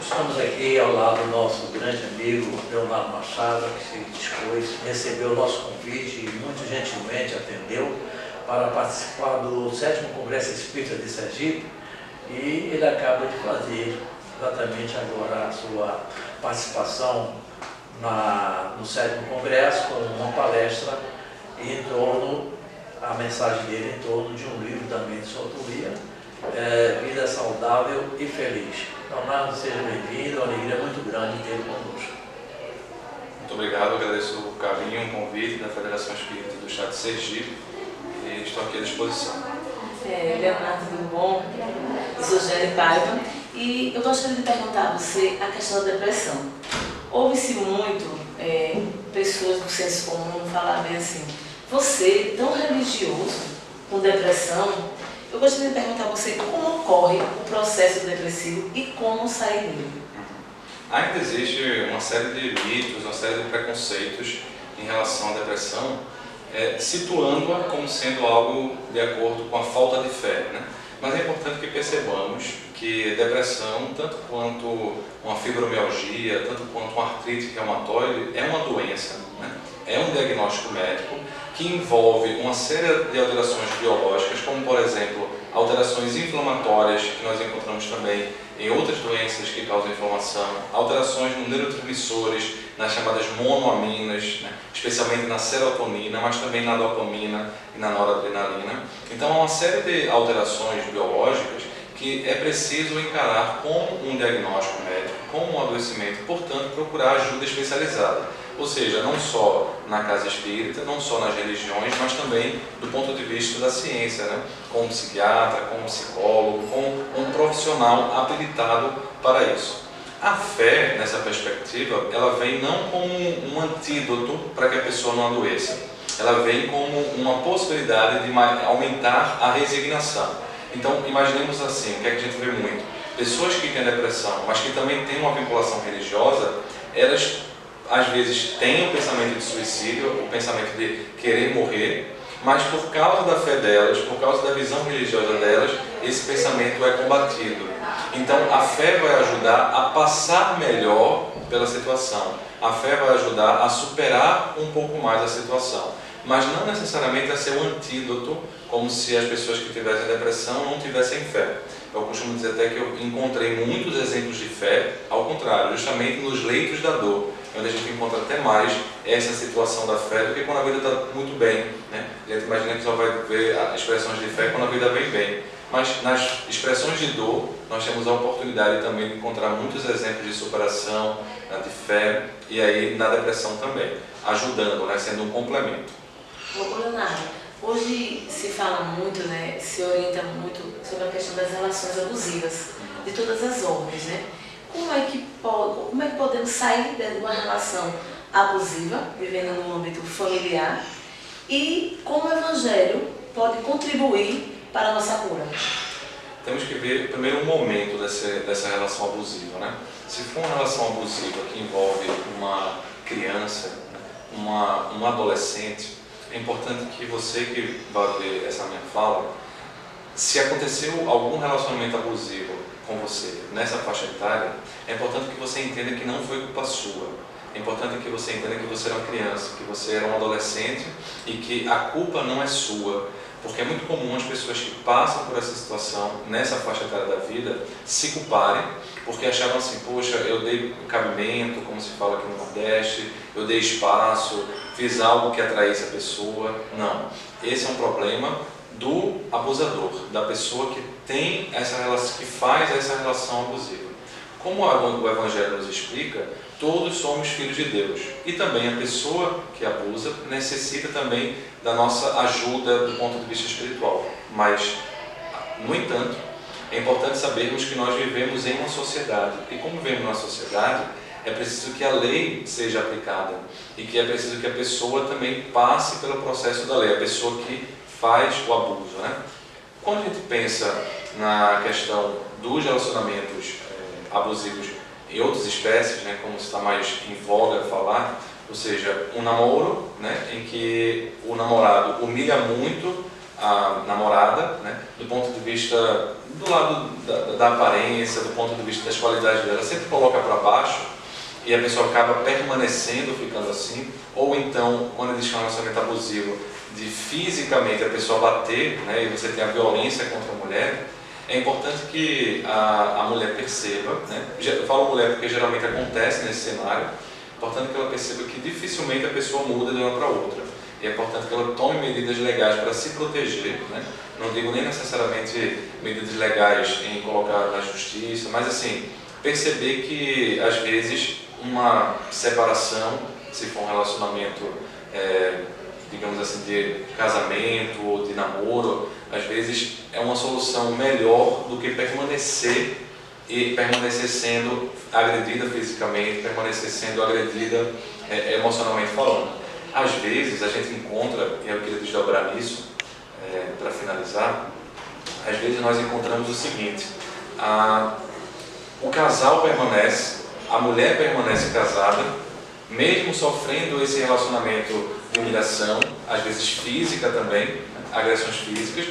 Estamos aqui ao lado do nosso grande amigo Leonardo Machado, que se dispôs, recebeu o nosso convite e muito gentilmente atendeu para participar do 7º Congresso Espírita de Sergipe, e ele acaba de fazer exatamente agora a sua participação no 7º Congresso com uma palestra em torno, a mensagem dele em torno de um livro também de sua autoria, Vida Saudável e Feliz. Leonardo, seja bem-vindo, é uma alegria muito grande tê-lo conosco. Muito obrigado, agradeço o carinho, o convite da Federação Espírita do Estado de Sergipe e estou aqui à disposição. Leonardo, tudo bom? Eu sou Jane Paiva e eu gostaria de perguntar a você a questão da depressão. Ouve-se muito pessoas do senso comum falar bem assim, você tão religioso, com depressão, eu gostaria de perguntar a você como ocorre o processo depressivo e como sair dele. Ainda existe uma série de mitos, uma série de preconceitos em relação à depressão, situando-a como sendo algo de acordo com a falta de fé, né? Mas é importante que percebamos que depressão, tanto quanto uma fibromialgia, tanto quanto uma artrite reumatoide, é uma doença, né? É um diagnóstico médico que envolve uma série de alterações biológicas, como por exemplo, alterações inflamatórias, que nós encontramos também em outras doenças que causam inflamação, alterações nos neurotransmissores, nas chamadas monoaminas, né? Especialmente na serotonina, mas também na dopamina e na noradrenalina. Então há uma série de alterações biológicas que é preciso encarar como um diagnóstico médico, como um adoecimento, portanto procurar ajuda especializada. Ou seja, não só na casa espírita, não só nas religiões, mas também do ponto de vista da ciência, né? Com um psiquiatra, com um psicólogo, com um profissional habilitado para isso. A fé, nessa perspectiva, ela vem não como um antídoto para que a pessoa não adoeça. Ela vem como uma possibilidade de aumentar a resignação. Então, imaginemos assim, o que é que a gente vê muito? Pessoas que têm depressão, mas que também têm uma vinculação religiosa, elas às vezes têm o pensamento de suicídio, o pensamento de querer morrer, mas por causa da fé delas, por causa da visão religiosa delas, esse pensamento é combatido. Então a fé vai ajudar a passar melhor pela situação, a fé vai ajudar a superar um pouco mais a situação, mas não necessariamente a ser um antídoto, como se as pessoas que tivessem depressão não tivessem fé. Eu costumo dizer até que eu encontrei muitos exemplos de fé, ao contrário, justamente nos leitos da dor, onde a gente encontra até mais essa situação da fé do que quando a vida está muito bem, né? A gente imagina que só vai ver expressões de fé quando a vida vem bem. Mas nas expressões de dor, nós temos a oportunidade também de encontrar muitos exemplos de superação, de fé, e aí na depressão também, ajudando, né? Sendo um complemento. Leonardo, hoje se fala muito, né? Se orienta muito sobre a questão das relações abusivas, de todas as ordens, né? Como é que podemos sair de uma relação abusiva, vivendo no âmbito familiar, e como o Evangelho pode contribuir para a nossa cura? Temos que ver primeiro o momento dessa relação abusiva, né? Se for uma relação abusiva que envolve uma criança, um adolescente, é importante que você que vai ver essa minha fala, se aconteceu algum relacionamento abusivo com você nessa faixa etária, é importante que você entenda que não foi culpa sua. É importante que você entenda que você era uma criança, que você era um adolescente e que a culpa não é sua. Porque é muito comum as pessoas que passam por essa situação, nessa faixa etária da vida, se culparem, porque achavam assim, poxa, eu dei cabimento, como se fala aqui no Nordeste, eu dei espaço, fiz algo que atraísse a pessoa. Não. Esse é um problema do abusador, da pessoa que tem essa relação, que faz essa relação abusiva. Como o Evangelho nos explica, todos somos filhos de Deus. E também a pessoa que abusa necessita também da nossa ajuda do ponto de vista espiritual. Mas, no entanto, é importante sabermos que nós vivemos em uma sociedade. E como vivemos numa sociedade, é preciso que a lei seja aplicada. E que é preciso que a pessoa também passe pelo processo da lei. A pessoa que faz o abuso, né? Quando a gente pensa na questão dos relacionamentos abusivos em outras espécies, né, como está mais em voga falar, ou seja, um namoro, né, em que o namorado humilha muito a namorada, né? Do ponto de vista do lado da aparência, do ponto de vista das qualidades dela, sempre coloca para baixo e a pessoa acaba permanecendo, ficando assim. Ou então, quando existe um relacionamento abusivo, de fisicamente a pessoa bater, né? E você tem a violência contra a mulher, é importante que a mulher perceba, né? Eu falo mulher porque geralmente acontece nesse cenário, é importante que ela perceba que dificilmente a pessoa muda de uma para outra. E é importante que ela tome medidas legais para se proteger, né? Não digo nem necessariamente medidas legais em colocar na justiça, mas assim, perceber que às vezes uma separação, se for um relacionamento, digamos assim, de casamento ou de namoro, às vezes é uma solução melhor do que permanecer sendo agredida fisicamente, permanecer sendo agredida emocionalmente falando. Às vezes a gente encontra, e eu queria desdobrar nisso, para finalizar, às vezes nós encontramos o seguinte: o casal permanece, a mulher permanece casada, mesmo sofrendo esse relacionamento de humilhação, às vezes física também, né, agressões físicas,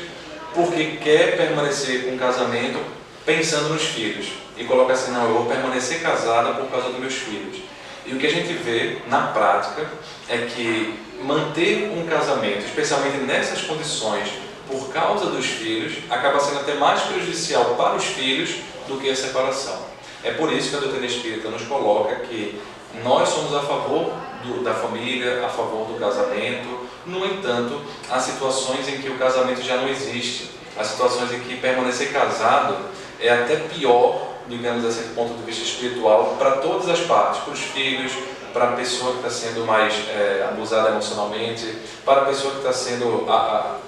porque quer permanecer com o casamento pensando nos filhos, e coloca assim: não, eu vou permanecer casada por causa dos meus filhos. E o que a gente vê na prática é que manter um casamento, especialmente nessas condições, por causa dos filhos, acaba sendo até mais prejudicial para os filhos do que a separação. É por isso que a doutrina espírita nos coloca que nós somos a favor da família, a favor do casamento. No entanto, há situações em que o casamento já não existe, há situações em que permanecer casado é até pior, digamos assim, do ponto de vista espiritual, para todas as partes, para os filhos, para a pessoa que está sendo mais abusada emocionalmente, para a pessoa que está sendo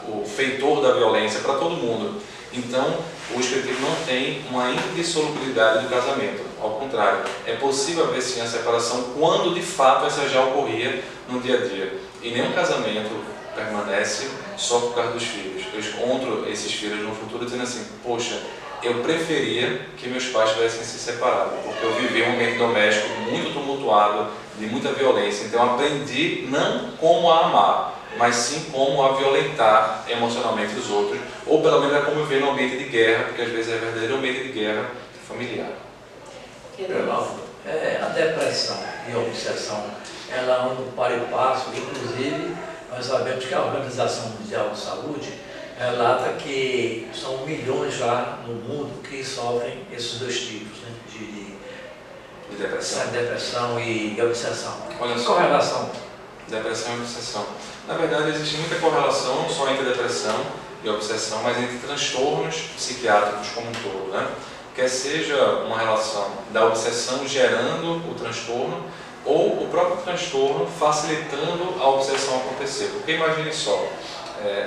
o feitor da violência, para todo mundo. Então, o Espiritismo não tem uma indissolubilidade do casamento. Ao contrário, é possível haver sim a separação quando de fato essa já ocorria no dia a dia. E nenhum casamento permanece só por causa dos filhos. Eu encontro esses filhos no futuro dizendo assim: poxa, eu preferia que meus pais tivessem se separado, porque eu vivi um ambiente doméstico muito tumultuado, de muita violência. Então eu aprendi não como a amar, mas sim como a violentar emocionalmente os outros, ou pelo menos a como viver num ambiente de guerra, porque às vezes é verdadeiro ambiente de guerra familiar. A depressão e a obsessão, ela andam para e passo. Inclusive, nós sabemos que a Organização Mundial de Saúde relata que são milhões já no mundo que sofrem esses dois tipos, né, de depressão e obsessão. Olha só, correlação. Depressão e obsessão. Na verdade, existe muita correlação, não só entre depressão e obsessão, mas entre transtornos psiquiátricos como um todo, né? Quer seja uma relação da obsessão gerando o transtorno, ou o próprio transtorno facilitando a obsessão acontecer. Porque imagine só,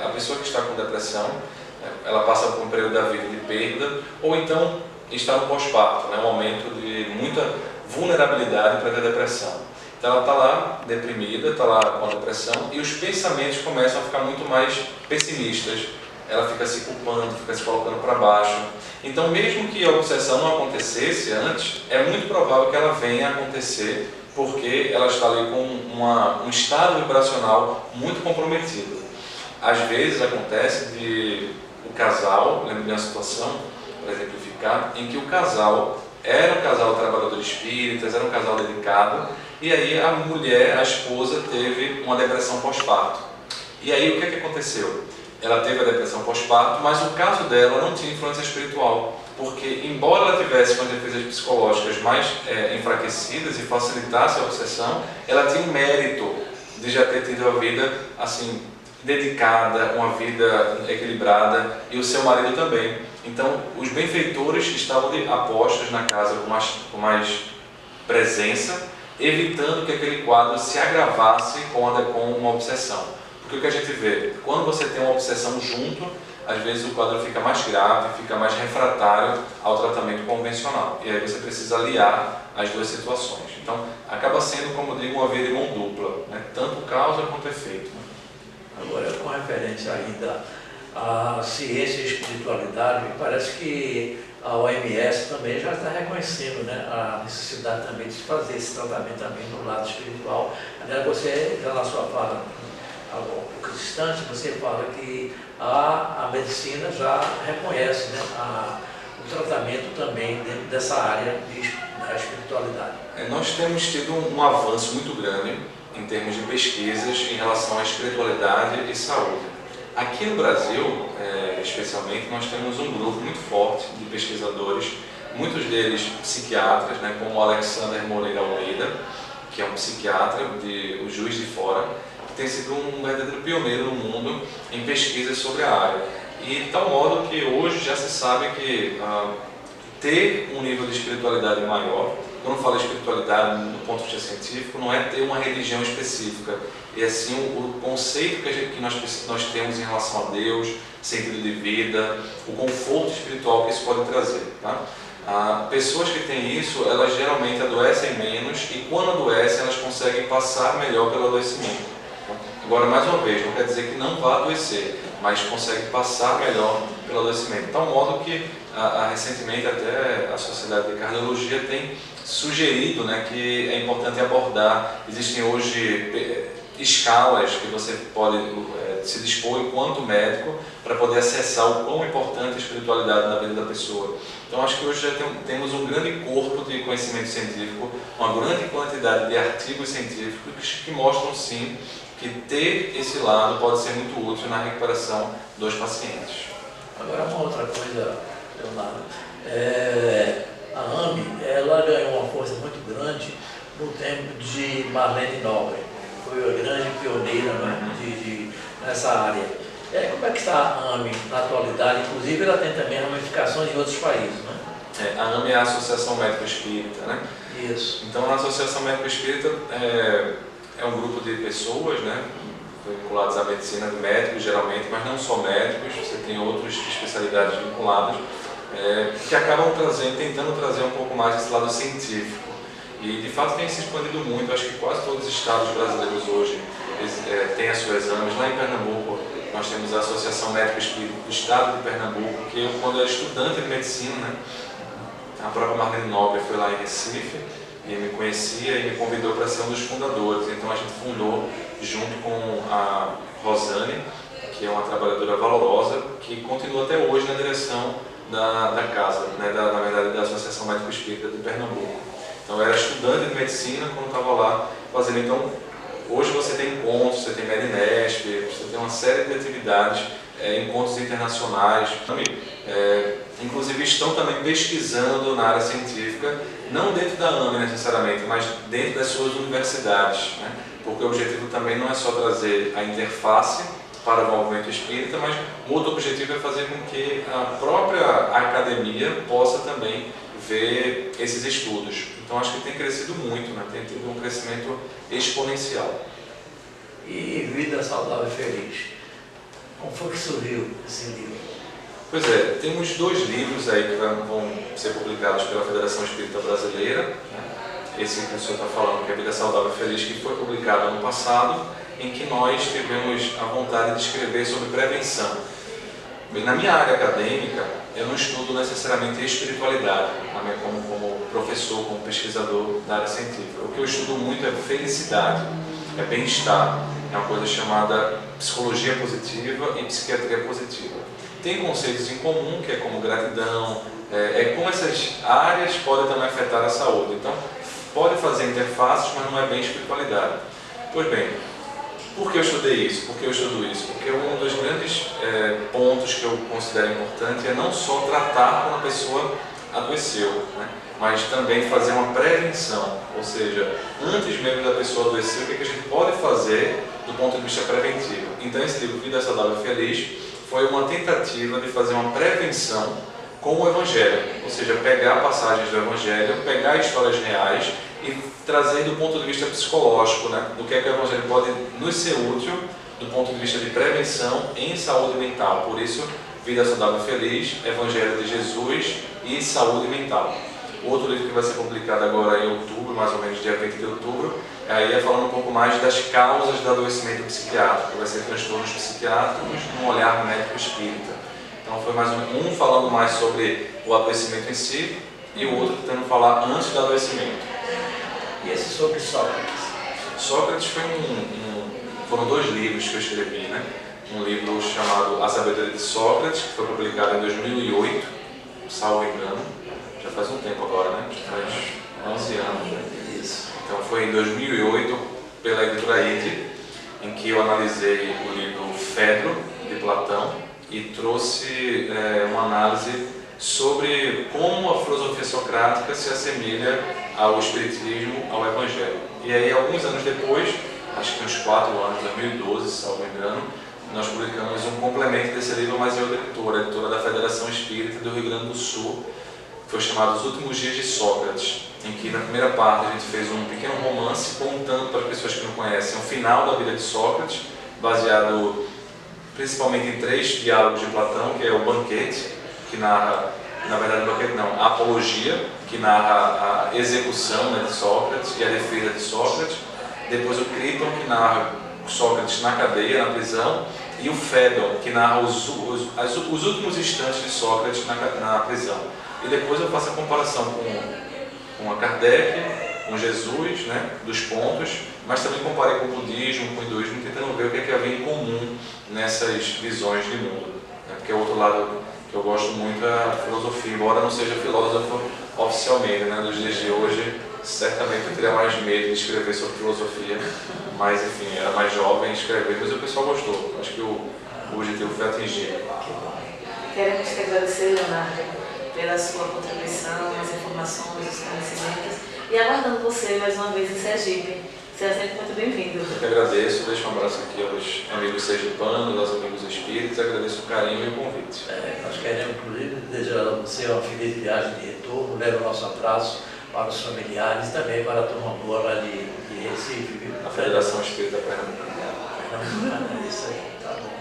a pessoa que está com depressão, ela passa por um período da vida de perda, ou então está no pós-parto, né, um momento de muita vulnerabilidade para a depressão. Então ela está lá deprimida, está lá com a depressão, e os pensamentos começam a ficar muito mais pessimistas. Ela fica se culpando, fica se colocando para baixo. Então, mesmo que a obsessão não acontecesse antes, é muito provável que ela venha a acontecer, porque ela está ali com um estado vibracional muito comprometido. Às vezes acontece de o casal, lembro de uma situação, para exemplificar, em que o casal era um casal de trabalhadores espíritas, era um casal dedicado, e aí a mulher, a esposa, teve uma depressão pós-parto. E aí o que aconteceu? Ela teve a depressão pós-parto, mas o caso dela não tinha influência espiritual, porque embora ela tivesse com as defesas psicológicas mais enfraquecidas e facilitasse a obsessão, ela tinha o mérito de já ter tido a vida assim dedicada, uma vida equilibrada, e o seu marido também. Então, os benfeitores estavam apostos na casa com mais presença, evitando que aquele quadro se agravasse com uma obsessão. Porque o que a gente vê, quando você tem uma obsessão junto, às vezes o quadro fica mais grave, fica mais refratário ao tratamento convencional. E aí você precisa aliar as duas situações. Então, acaba sendo, como eu digo, uma via de mão dupla, né? Tanto causa quanto efeito. Agora, com referência ainda à ciência e espiritualidade, me parece que a OMS também já está reconhecendo, né, a necessidade também de fazer esse tratamento também no lado espiritual. Aliás, você, já na sua fala, pouco distante, você fala que a medicina já reconhece, né, o tratamento também dentro dessa área da espiritualidade. Nós temos tido um avanço muito grande em termos de pesquisas em relação à espiritualidade e saúde. Aqui no Brasil, especialmente, nós temos um grupo muito forte de pesquisadores, muitos deles psiquiatras, né, como o Alexander Moreira Almeida, que é um psiquiatra o Juiz de Fora, que tem sido um verdadeiro pioneiro no mundo em pesquisas sobre a área. E de tal modo que hoje já se sabe que ter um nível de espiritualidade maior, quando eu falo espiritualidade do ponto de vista científico, não é ter uma religião específica, é assim o conceito que nós temos em relação a Deus, sentido de vida, o conforto espiritual que isso pode trazer. Tá? Pessoas que têm isso, elas geralmente adoecem menos e quando adoecem elas conseguem passar melhor pelo adoecimento. Agora, mais uma vez, não quer dizer que não vá adoecer, mas consegue passar melhor pelo adoecimento. De tal modo que, recentemente, até a Sociedade de Cardiologia tem sugerido, né, que é importante abordar. Existem hoje escalas que você pode se dispor enquanto médico para poder acessar o quão importante é a espiritualidade na vida da pessoa. Então, acho que hoje já temos um grande corpo de conhecimento científico, uma grande quantidade de artigos científicos que mostram, sim, que ter esse lado pode ser muito útil na recuperação dos pacientes. Agora, uma outra coisa, Leonardo, a AME, ela ganhou uma força muito grande no tempo de Marlene Nobre, foi a grande pioneira, né, nessa área. Como é que está a AME na atualidade? Inclusive, ela tem também ramificações em outros países, né? A AME é a Associação Médico Espírita, né? Isso. Então, na Associação Médico Espírita é um grupo de pessoas, né, vinculadas à medicina, de médicos geralmente, mas não só médicos, você tem outras especialidades vinculadas, que acabam tentando trazer um pouco mais esse lado científico. E de fato tem se expandido muito, acho que quase todos os estados brasileiros hoje têm as suas AMEs. Lá em Pernambuco nós temos a Associação Médico Espírita do Estado de Pernambuco, que eu, quando era estudante de medicina, né, a própria Marlene Nobre foi lá em Recife, e me conhecia e me convidou para ser um dos fundadores. Então a gente fundou junto com a Rosane, que é uma trabalhadora valorosa, que continua até hoje na direção da casa, né, na verdade da Associação Médico Espírita de Pernambuco. Então eu era estudante de medicina quando estava lá fazendo. Então hoje você tem encontros, você tem Medinesp, você tem uma série de atividades, encontros internacionais. Inclusive estão também pesquisando na área científica, não dentro da AME necessariamente, mas dentro das suas universidades, né? Porque o objetivo também não é só trazer a interface para o movimento espírita, mas o outro objetivo é fazer com que a própria academia possa também ver esses estudos. Então acho que tem crescido muito, né? Tem tido um crescimento exponencial. E Vida Saudável e Feliz, como foi que surgiu esse livro? Pois é, temos 2 livros aí que vão ser publicados pela Federação Espírita Brasileira, né? Esse que o senhor está falando, que é Vida Saudável e Feliz, que foi publicado ano passado, em que nós tivemos a vontade de escrever sobre prevenção. Na minha área acadêmica, eu não estudo necessariamente espiritualidade, como professor, como pesquisador da área científica. O que eu estudo muito é felicidade, é bem-estar, é uma coisa chamada psicologia positiva e psiquiatria positiva. Tem conceitos em comum, que é como gratidão, como essas áreas podem também afetar a saúde. Então, pode fazer interfaces, mas não é bem espiritualidade. Pois bem, por que eu estudei isso? Por que eu estudo isso? Porque um dos grandes pontos que eu considero importante é não só tratar quando a pessoa adoeceu, né? Mas também fazer uma prevenção, ou seja, antes mesmo da pessoa adoecer, o que a gente pode fazer do ponto de vista preventivo. Então esse livro, Vida Saudável e Feliz, foi uma tentativa de fazer uma prevenção com o Evangelho, ou seja, pegar passagens do Evangelho, pegar histórias reais e trazer do ponto de vista psicológico, né, do que é que o Evangelho pode nos ser útil do ponto de vista de prevenção em saúde mental. Por isso, Vida Saudável e Feliz, Evangelho de Jesus e Saúde Mental. Outro livro que vai ser publicado agora em outubro, mais ou menos dia 20 de outubro, aí é falando um pouco mais das causas do adoecimento psiquiátrico, que vai ser transtornos psiquiátricos num olhar médico espírita. Então foi mais um falando mais sobre o adoecimento em si e o outro tentando falar antes do adoecimento. E esse sobre Sócrates? Sócrates foi foram 2 livros que eu escrevi, né? Um livro chamado A Sabedoria de Sócrates, que foi publicado em 2008, salvo engano, já faz um tempo agora, né? Já faz 11 anos. Né? Isso. Então foi em 2008, pela editora ID, em que eu analisei o livro Fedro, de Platão, e trouxe uma análise sobre como a filosofia socrática se assemelha ao espiritismo, ao evangelho. E aí, alguns anos depois, acho que uns 4 anos, 2012, salvo engano, nós publicamos um complemento desse livro, mas em outra editora, a editora da Federação Espírita do Rio Grande do Sul, que foi chamado Os Últimos Dias de Sócrates, em que na primeira parte a gente fez um pequeno romance contando para as pessoas que não conhecem o final da vida de Sócrates, baseado principalmente em 3 diálogos de Platão, que é o Banquete, que narra, na verdade o Banquete não, a Apologia, que narra a execução, né, de Sócrates e a defesa de Sócrates, depois o Criton, que narra Sócrates na cadeia, na prisão, e o Fédon, que narra os últimos instantes de Sócrates na prisão. E depois eu faço a comparação com a Kardec, com Jesus, né, dos pontos, mas também comparei com o budismo, com o hinduísmo, tentando ver o que é que havia em comum nessas visões de mundo. Né, porque o outro lado que eu gosto muito é a filosofia, embora não seja filósofo oficialmente, né, nos dias de hoje, certamente eu teria mais medo de escrever sobre filosofia, mas enfim, era mais jovem escrever, mas o pessoal gostou. Acho que o objetivo foi atingido. Queremos te agradecer, Leonardo, pela sua contribuição, as informações, os conhecimentos, e aguardando você mais uma vez em Sergipe. Seja sempre muito bem-vindo. Eu que agradeço, deixo um abraço aqui aos amigos sergipanos, aos amigos espíritas, agradeço o carinho e o convite. Nós queremos, inclusive, desejar a você uma feliz viagem de retorno, leva o nosso abraço para os familiares e também para a turma boa lá de Recife, viu? A Federação Espírita Pernambucana. Pernambucana, isso aí, tá bom.